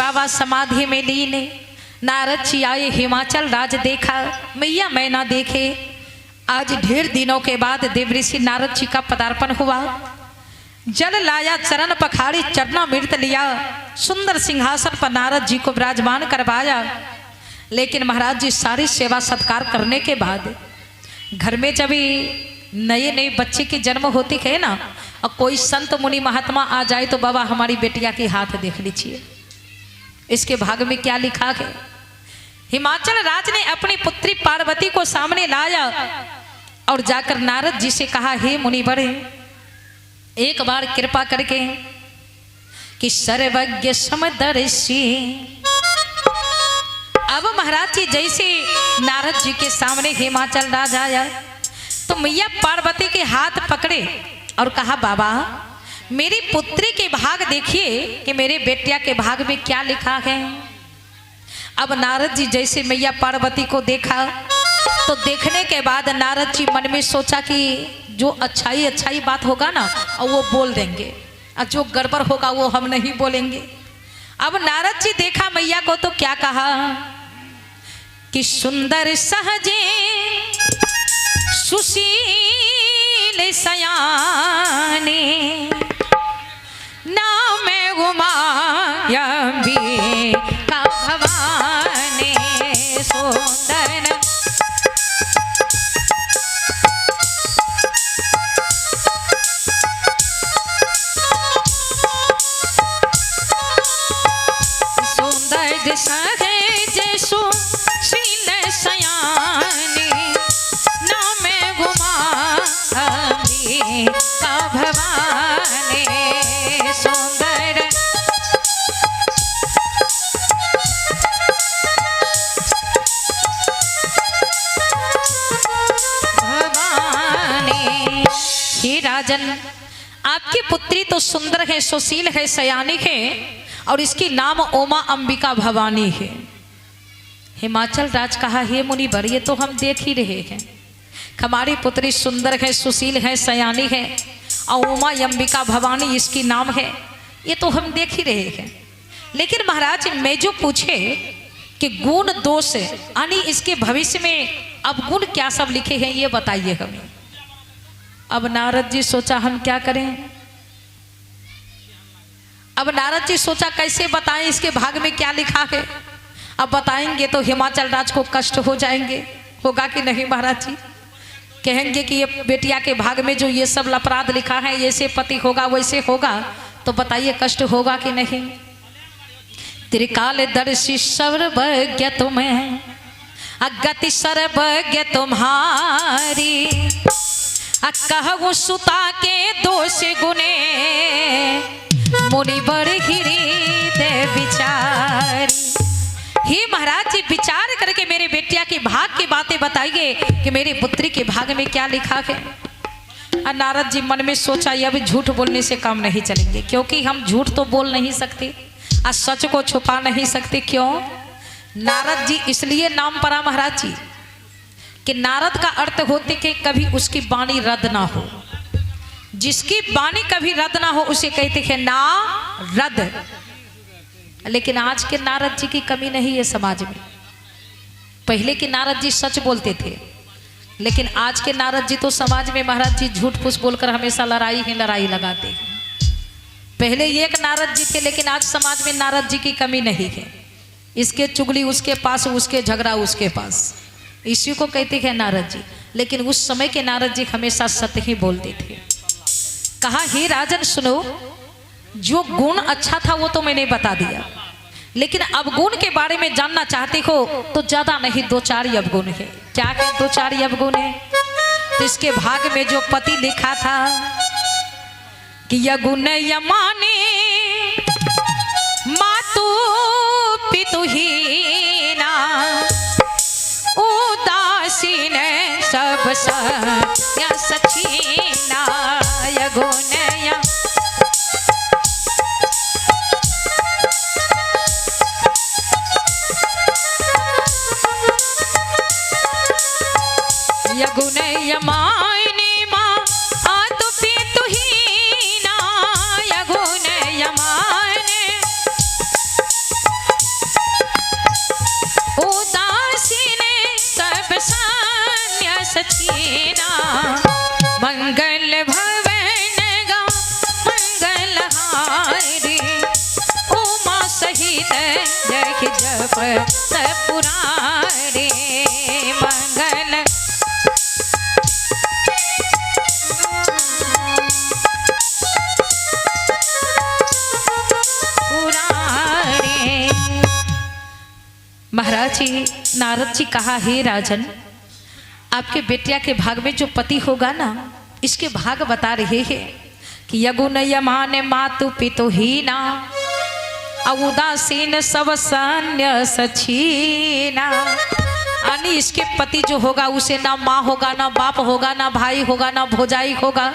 बाबा समाधि में लीन। नारद जी आए, हिमाचल राज देखा, मैया मैं ना देखे। आज ढेर दिनों के बाद देवऋषि नारद जी का पदार्पण हुआ। जल लाया, चरण पखाड़ी, चरणामृत लिया, सुंदर सिंहासन पर नारद जी को विराजमान करवाया। लेकिन महाराज जी सारी सेवा सत्कार करने के बाद घर में जब नए नए बच्चे की जन्म होती है ना, और कोई संत मुनि महात्मा आ जाए तो बाबा हमारी बेटिया की हाथ देख लीजिए, इसके भाग में क्या लिखा है। हिमाचल राज ने अपनी पुत्री पार्वती को सामने लाया और जाकर नारद जी से कहा, हे मुनिवर, एक बार कृपा करके कि सर्वज्ञ समदर्शी। अब महाराज जी जैसे नारद जी के सामने हिमाचल राज आया तो मैया पार्वती के हाथ पकड़े और कहा, बाबा मेरी पुत्री के भाग देखिए कि मेरे बेटिया के भाग में क्या लिखा है। अब नारद जी जैसे मैया पार्वती को देखा तो देखने के बाद नारद जी मन में सोचा कि जो अच्छाई बात होगा ना और वो बोल देंगे, और जो गड़बड़ होगा वो हम नहीं बोलेंगे। अब नारद जी देखा मैया को तो क्या कहा कि सुंदर सहजे सुशील सयाने नाम उमायंबी का भवानी। सुंदर सुंदर सहजे सुशील सयाने नाम उमायंबी का भवानी। सुंदर भवानी। हे राजन, आपकी पुत्री तो सुंदर है, सुशील है, सयानी है, और इसकी नाम उमा अंबिका भवानी है। हिमाचल राज कहा, हे मुनिवर, ये तो हम देख ही रहे हैं, हमारी पुत्री सुंदर है, सुशील है, सयानी है, और उमा अंबिका भवानी इसकी नाम है, ये तो हम देख ही रहे हैं। लेकिन महाराज मैं जो पूछे कि गुण दोष यानी इसके भविष्य में अब गुण क्या सब लिखे हैं ये बताइए हमें। अब नारद जी सोचा हम क्या करें। अब नारद जी सोचा कैसे बताएं इसके भाग में क्या लिखा है। अब बताएंगे तो हिमाचल राज को कष्ट हो जाएंगे, होगा कि नहीं महाराज जी। कहेंगे कि ये बेटिया के भाग में जो ये सब अपराध लिखा है, ऐसे पति होगा वैसे होगा, तो बताइए कष्ट होगा कि नहीं। त्रिकालदर्शी सर्वज्ञ तुम्हें, अगति सर्वज्ञ तुम्हारी, कहूँ सुता के दोष गुने, मुनिवर हृदय विचारी। हे महाराज जी विचार करके मेरे बेटिया के भाग की बातें बताइए कि मेरी पुत्री के भाग में क्या लिखा है। और नारद जी मन में सोचा ये अभी झूठ बोलने से काम नहीं चलेंगे, क्योंकि हम झूठ तो बोल नहीं सकते और सच को छुपा नहीं सकते। क्यों? नारद जी इसलिए नाम पड़ा महाराज जी कि नारद का अर्थ होते कि कभी उसकी वाणी रद्द ना हो। जिसकी वाणी कभी रद्द ना हो उसे कहते हैं नारद। लेकिन आज के नारद जी की कमी नहीं है समाज में। पहले के नारद जी सच बोलते थे, लेकिन आज के नारद जी तो समाज में महाराज जी झूठ फूस बोलकर हमेशा लड़ाई ही लड़ाई लगाते हैं। पहले एक नारद जी थे, लेकिन आज समाज में नारद जी की कमी नहीं है। इसके चुगली उसके पास, उसके झगड़ा उसके पास, इसी को कहते हैं नारद जी। लेकिन उस समय के नारद जी हमेशा सत्य ही बोलते थे। कहा, हे राजन सुनो, जो गुण अच्छा था वो तो मैंने बता दिया, लेकिन अवगुण के बारे में जानना चाहते हो तो ज्यादा नहीं, 2-4 अवगुण है। क्या है 2-4 अवगुण है? तो इसके भाग में जो पति लिखा था कि यगुण यमाने मातु पितुहीना, उदासीन सब सचीना। यगुण यगुण यमाने माँ आतु पितुहीना, यगुण यमाने पत पुरारे मंगल पुरारे। महाराज जी, नारद जी कहा, हे राजन, आपके बेटिया के भाग में जो पति होगा ना, इसके भाग बता रहे हैं कि यगुन यमान मातु पितु हीना उदासीन सब सन्य सचीना। यानी इसके पति जो होगा उसे ना माँ होगा, ना बाप होगा, ना भाई होगा, ना भौजाई होगा,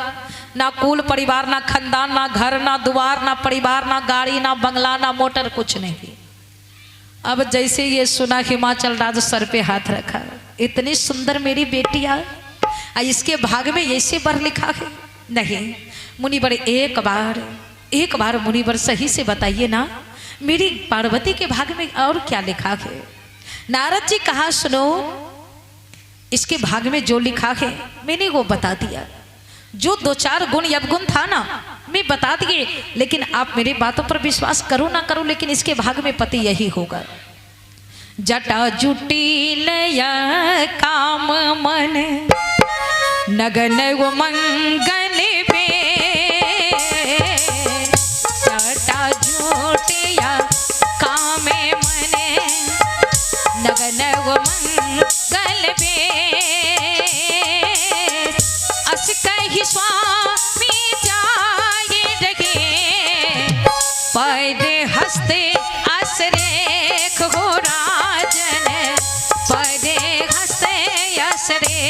ना कुल परिवार, ना खानदान, ना घर, ना द्वार, ना परिवार, ना गाड़ी, ना बंगला, ना मोटर, कुछ नहीं। अब जैसे ये सुना, हिमाचल राज सर पे हाथ रखा, इतनी सुंदर मेरी बेटिया, इसके भाग में ऐसे बर लिखा है? नहीं मुनिवर, एक बार मुनिवर सही से बताइए ना, मेरी पार्वती के भाग में और क्या लिखा है? नारद जी कहा, सुनो, इसके भाग में जो लिखा है मैंने वो बता दिया। जो 2-4 गुण यवगुण था ना, मैं बता दिए, लेकिन आप मेरी बातों पर विश्वास करो ना करो, लेकिन इसके भाग में पति यही होगा। जटा जुटिल काम मन नगन वो मंगल बे, जटा जुटिया काम मन नगन वो मंगल बे, अस कहि स्वामी जाए रहे, पैद हस्ते असरेख हो राजन, पैदे हस्ते असरे,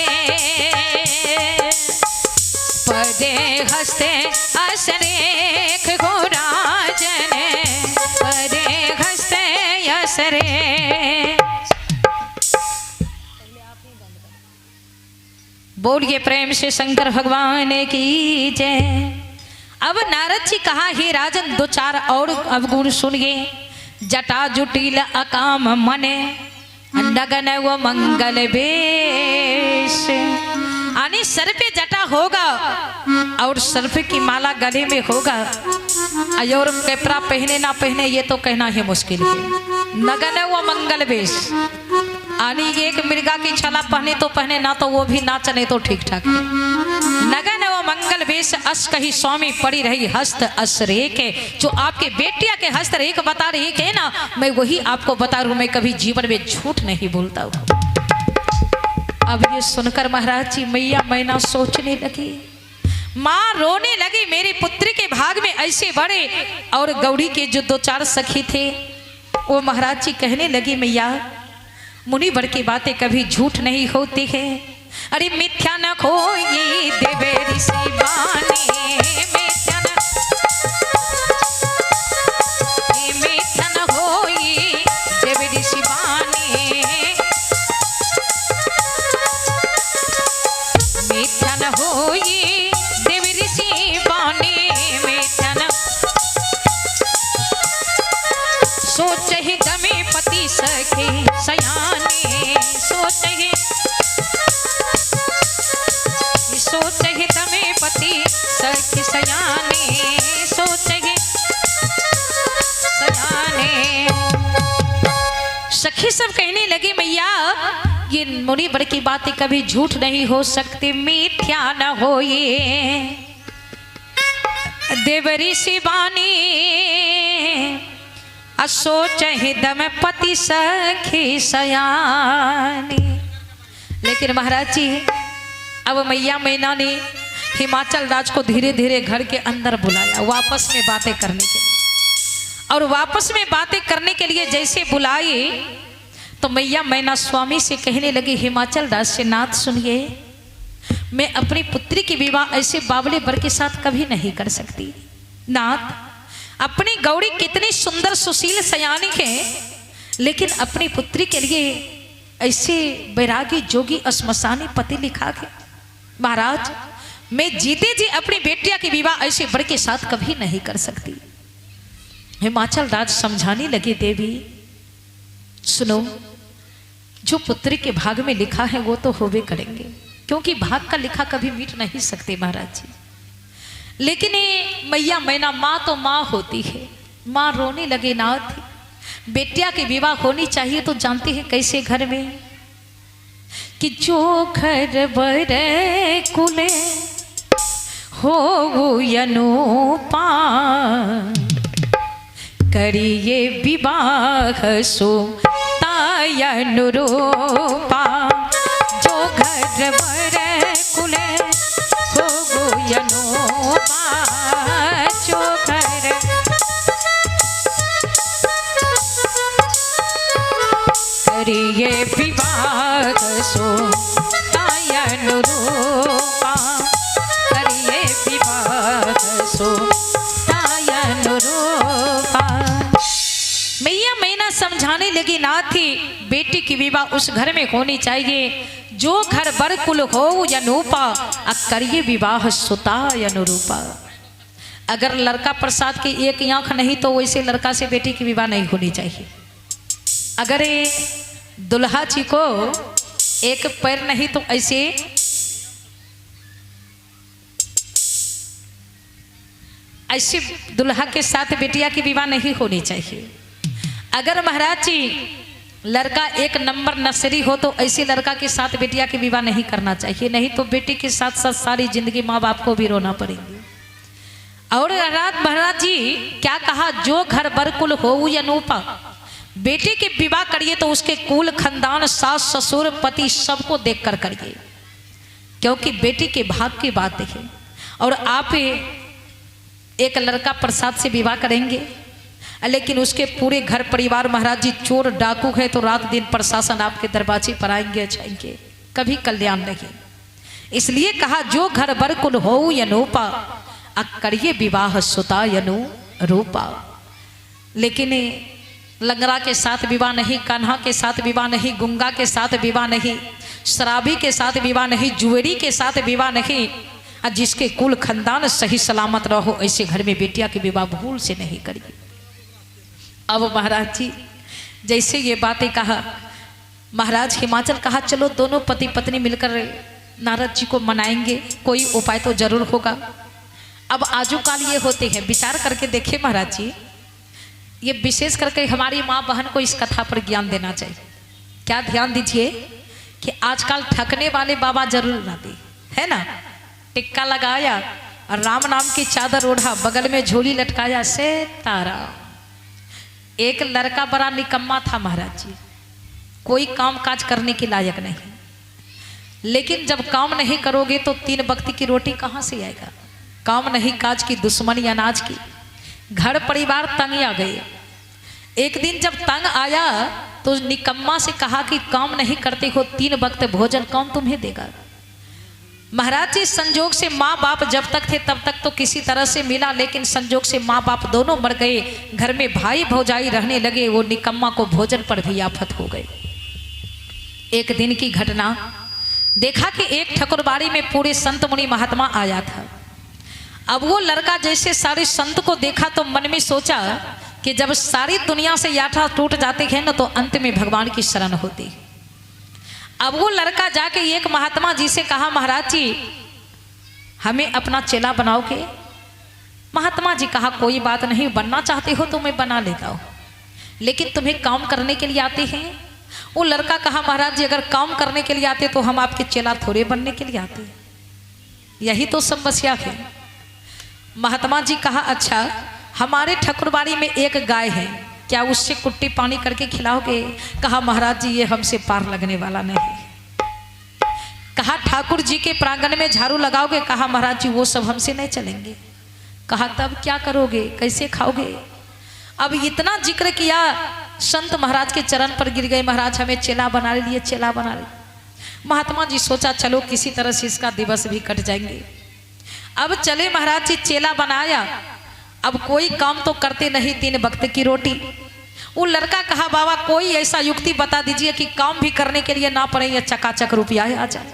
पैदे हस्ते असरेख हो राजन, पैदे हस्ते असरे। बोलिए प्रेम से शंकर भगवान की जय। अब नारद जी कहा, हे राजन, 2-4 और अवगुण सुनिए। जटा जुटिल अकाम मने नगन वो मंगल बेश, यानी सर पे जटा होगा और सर्फ की माला गले में होगा, और कपड़ा पहने ना पहने ये तो कहना ही मुश्किल है। नगन वो मंगल वेश, यानी एक मृगा की छाला पहने तो पहने, ना तो वो भी ना चले तो ठीक ठाक है। नगन वो मंगल वेश, अस कही स्वामी पड़ी रही हस्त असरेख, जो आपके बेटिया के हस्त रेख बता रही है ना, मैं वही आपको बता रहा हूँ, मैं कभी जीवन में झूठ नहीं बोलता हूँ। अब ये सुनकर महाराज जी मैया मैना सोचने लगी, माँ रोने लगी, मेरी पुत्री के भाग में ऐसे बड़े। और गौड़ी के जो 2-4 सखी थे वो महाराज जी कहने लगी, मैया मुनिवर की बातें कभी झूठ नहीं होती है, अरे मिथ्या न खोई देवे ऋषि बानी, मिथ्या न होई देवे ऋषि बानी, मिथ्या न होई देवी ऋषि बानी, मिथ्या न सोच ही दमे पति सखे सयाने, सोच ही दमे पति सखे सयाने, सोच ही सयाने। सखी सब कहने लगे, मैया ये मुनिवर की बातें कभी झूठ नहीं हो सकती, मिथ्या न होए देवरी शिवानी, असोच दम पति सखी सयानी। लेकिन महाराज जी अब मैया मैना ने हिमाचल राज को धीरे धीरे घर के अंदर बुलाया वापस में बातें करने के लिए, और वापस में बातें करने के लिए जैसे बुलाए तो मैया मैना स्वामी से कहने लगी, हिमाचल राज से नाथ सुनिए, मैं अपनी पुत्री की विवाह ऐसे बावले बर के साथ कभी नहीं कर सकती। नाथ, अपनी गौड़ी कितनी सुंदर सुशील सयानी है, लेकिन अपनी पुत्री के लिए ऐसे बैरागी जोगी श्मशानी पति लिखा है। महाराज, मैं जीते जी अपनी बेटिया की विवाह ऐसे बर के साथ कभी नहीं कर सकती। हिमाचल राज समझाने लगे, देवी सुनो, जो पुत्री के भाग में लिखा है वो तो होवे करेंगे, क्योंकि भाग का लिखा कभी मिट नहीं सकते महाराज जी। लेकिन मैया मैना माँ तो माँ होती है। माँ रोने लगे, नाथ बेटिया की विवाह होनी चाहिए तो जानते हैं कैसे घर में कि जो घर बर कुले हो अनुपा करिए विवाह सो तायनुरूपा जो घर बर कुले हो अनुपा जो घर करिए विवाह सो तायनुरूपा करिए विवाह सो तायनुरूपा। मैया मैना समझाने लगी ना थी बेटी की विवाह उस घर में होनी चाहिए जो घर बर कुल हो अनुपा करिए विवाह सुता अनुरूपा। अगर लड़का प्रसाद की एक आंख नहीं तो वैसे लड़का से बेटी की विवाह नहीं होनी चाहिए। अगर दुल्हा जी को एक पैर नहीं तो ऐसे दुल्हा के साथ बेटिया की विवाह नहीं होनी चाहिए। अगर महाराज जी लड़का एक नंबर नर्सरी हो तो ऐसे लड़का के साथ बेटिया की विवाह नहीं करना चाहिए, नहीं तो बेटी के साथ साथ सारी जिंदगी माँ बाप को भी रोना पड़ेगी। और महाराज जी क्या कहा, जो घर बरकुल हो अनुपा, बेटी की विवाह करिए तो उसके कुल खानदान सास ससुर पति सबको देख कर करिए, क्योंकि बेटी के भाग की बात है। और आप एक लड़का प्रसाद से विवाह करेंगे लेकिन उसके पूरे घर परिवार महाराज जी चोर डाकू है तो रात दिन प्रशासन आपके दरवाजे पर आएंगे जाएंगे, कभी कल्याण नहीं। इसलिए कहा जो घर बरकुल हो अनुपा करिए विवाह सुता अनुरूपा। लेकिन लंगड़ा के साथ विवाह नहीं, कान्हा के साथ विवाह नहीं, गुंगा के साथ विवाह नहीं, शराबी के साथ विवाह नहीं, जुएरी के साथ विवाह नहीं, जिसके कुल खानदान सही सलामत रहो ऐसे घर में बेटिया की विवाह भूल से नहीं करिए। अब महाराज जी जैसे ये बातें कहा, महाराज हिमाचल कहा चलो दोनों पति पत्नी मिलकर नारद जी को मनाएंगे, कोई उपाय तो जरूर होगा। अब आजू काल ये होते हैं, विचार करके देखे महाराज जी, ये विशेष करके हमारी माँ बहन को इस कथा पर ज्ञान देना चाहिए। क्या ध्यान दीजिए कि आजकल ठगने वाले बाबा जरूर आते है ना, टिक्का लगाया और राम नाम की चादर ओढ़ा, बगल में झोली लटकाया से तारा। एक लड़का बड़ा निकम्मा था महाराज जी, कोई काम काज करने के लायक नहीं, लेकिन जब काम नहीं करोगे तो 3 वक्त की रोटी कहाँ से आएगा। काम नहीं काज की दुश्मनी अनाज की, घर परिवार तंग आ गए। एक दिन जब तंग आया तो निकम्मा से कहा कि काम नहीं करते हो, 3 वक्त भोजन कौन तुम्हें देगा। महाराज जी संजोग से माँ बाप जब तक थे तब तक तो किसी तरह से मिला, लेकिन संजोग से माँ बाप दोनों मर गए, घर में भाई भौजाई रहने लगे, वो निकम्मा को भोजन पर भी आफत हो गए। एक दिन की घटना देखा कि एक ठकुरबाड़ी में पूरे संत मुनि महात्मा आया था। अब वो लड़का जैसे सारे संत को देखा तो मन में सोचा कि जब सारी दुनिया से यात्रा टूट जाते हैं ना तो अंत में भगवान की शरण होती। अब वो लड़का जाके एक महात्मा जी से कहा, महाराज जी हमें अपना चेला बनाओगे। महात्मा जी कहा कोई बात नहीं, बनना चाहते हो तो मैं बना लेता हूँ, लेकिन तुम्हें काम करने के लिए आते हैं। वो लड़का कहा महाराज जी अगर काम करने के लिए आते तो हम आपके चेला थोड़े बनने के लिए आते, यही तो समस्या है। महात्मा जी कहा अच्छा हमारे ठकुरबाड़ी में एक गाय है, क्या उससे कुट्टी पानी करके खिलाओगे। कहा महाराज जी ये हमसे पार लगने वाला नहीं। कहा ठाकुर जी के प्रांगण में झाड़ू लगाओगे। कहा महाराज जी वो सब हमसे नहीं चलेंगे। कहा तब क्या करोगे, कैसे खाओगे। अब इतना जिक्र किया, संत महाराज के चरण पर गिर गए, महाराज हमें चेला बना लिए, चेला बना लिए। महात्मा जी सोचा चलो किसी तरह से इसका दिवस भी कट जाएंगे। अब चले महाराज जी, चेला बनाया। अब कोई काम तो करते नहीं, 3 वक्त की रोटी। वो लड़का कहा बाबा कोई ऐसा युक्ति बता दीजिए कि काम भी करने के लिए ना पड़े, या चकाचक रुपया आ जाए।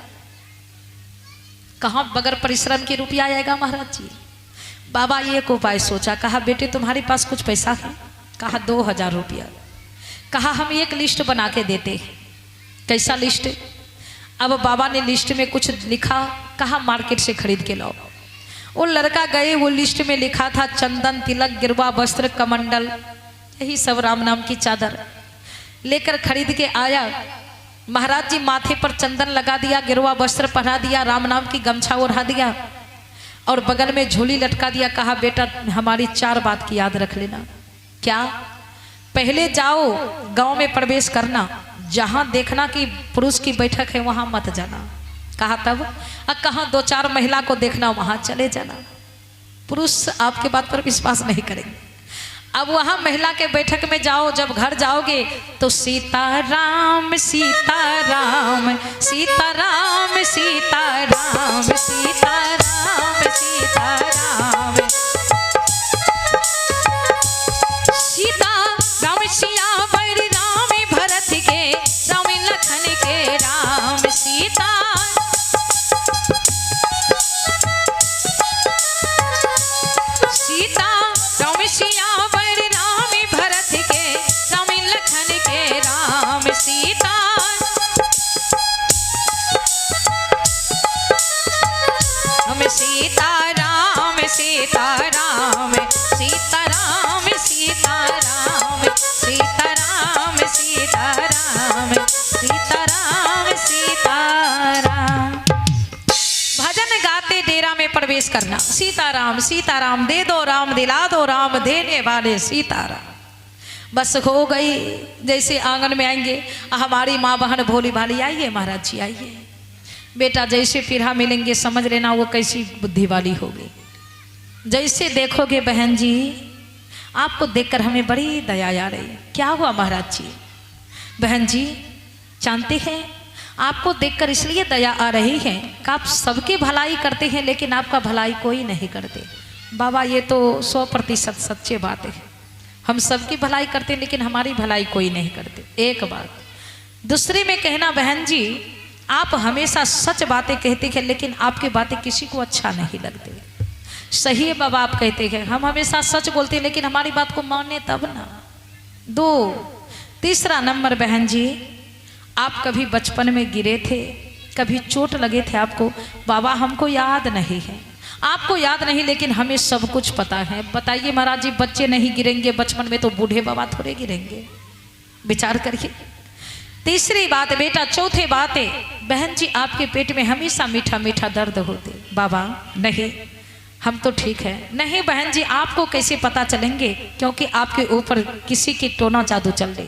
कहाँ बगैर परिश्रम के रुपया आएगा महाराज जी। बाबा एक उपाय सोचा। कहा बेटे तुम्हारे पास कुछ पैसा है। कहा 2000 रुपया। कहा हम एक लिस्ट बना के देते। कैसा लिस्ट। अब बाबा ने लिस्ट में कुछ लिखा। कहा मार्केट से खरीद के लाओ। वो लड़का गए, वो लिस्ट में लिखा था चंदन तिलक गिरवा वस्त्र कमंडल यही सब राम नाम की चादर लेकर खरीद के आया। महाराज जी माथे पर चंदन लगा दिया, गिरवा वस्त्र पहना दिया, राम नाम की गमछा ओढ़ा दिया और बगल में झोली लटका दिया। कहा बेटा हमारी 4 बात की याद रख लेना। क्या? पहले जाओ गांव में प्रवेश करना, जहां देखना कि पुरुष की बैठक है वहां मत जाना। कहा तब? कहाँ 2-4 महिला को देखना वहां चले जाना। पुरुष आपके बात पर विश्वास नहीं करेंगे। अब वहां महिला के बैठक में जाओ, जब घर जाओगे तो सीताराम सीताराम सीताराम सीताराम सीताराम सीताराम सीताराम सियावर राम भरत के राम लखन के राम सीता सीता राम सियावर राम भरत के राम लखन के राम सीता हम सीताराम सीताराम सीताराम सीताराम सीताराम सीताराम सीताराम सीताराम। भजन गाते डेरा में प्रवेश करना। सीताराम सीताराम, दे दो राम दिला दो राम, देने वाले सीताराम। बस हो गई। जैसे आंगन में आएंगे, हमारी माँ बहन भोली भाली, आइए महाराज जी आइए। बेटा जैसे फिरहा मिलेंगे समझ लेना वो कैसी बुद्धि वाली होगी। जैसे देखोगे बहन जी, आपको देखकर हमें बड़ी दया आ रही है। क्या हुआ महाराज जी? बहन जी जानते हैं आपको देखकर इसलिए दया आ रही है कि आप सबकी भलाई करते हैं लेकिन आपका भलाई कोई नहीं करते। बाबा ये तो 100% सच्चे बात है। हम सबकी भलाई करते हैं लेकिन हमारी भलाई कोई नहीं करते। एक बात। दूसरी में कहना बहन जी, आप हमेशा सच बातें कहते हैं लेकिन आपकी बातें किसी को अच्छा नहीं लगती। सही है बाबा, आप कहते हैं हम हमेशा सच बोलते हैं लेकिन हमारी बात को माने तब ना। 2 तीसरा नंबर बहन जी, आप कभी बचपन में गिरे थे, कभी चोट लगे थे आपको? बाबा हमको याद नहीं है। आपको याद नहीं लेकिन हमें सब कुछ पता है। बताइए महाराज जी, बच्चे नहीं गिरेंगे बचपन में तो बूढ़े बाबा थोड़े गिरेंगे? विचार करिए। तीसरी बात बेटा, चौथे बात है बहन जी, आपके पेट में हमेशा मीठा मीठा दर्द होते। बाबा नहीं, हम तो ठीक है। नहीं बहन जी, आपको कैसे पता चलेंगे? क्योंकि आपके ऊपर किसी की टोना जादू चल रही।